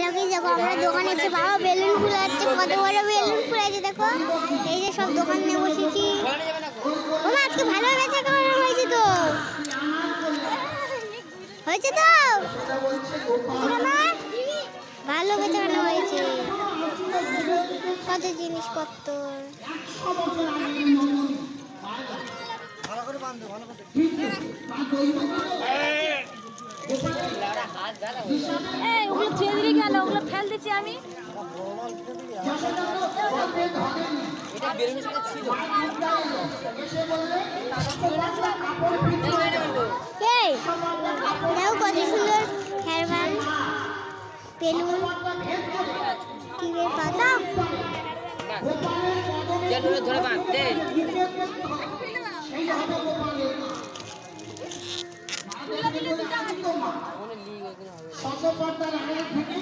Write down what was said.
Hello guys, দেখো আমরা দোকানে এসে বাবা বেলুন ফুলাচ্ছে, কত বড় বেলুন ফুলাচ্ছে দেখো। এই যে সব দোকান নিয়ে বসেছি। ওমা আজকে ভালো বেচা কেনা হয়েছে তো, হয়েছে তো ভালো বেচা কেনা হয়েছে। কত জিনিসপত্র ওগুলো ছেড়ে দিয়ে গেল, ওগুলো ফেল দিচ্ছি আমি। এই দেখো কত সুন্দর হেয়ারব্যান্ড, বেলুন, টিনের পাতা। ধরে বাঁধতে সচেতনতা থেকে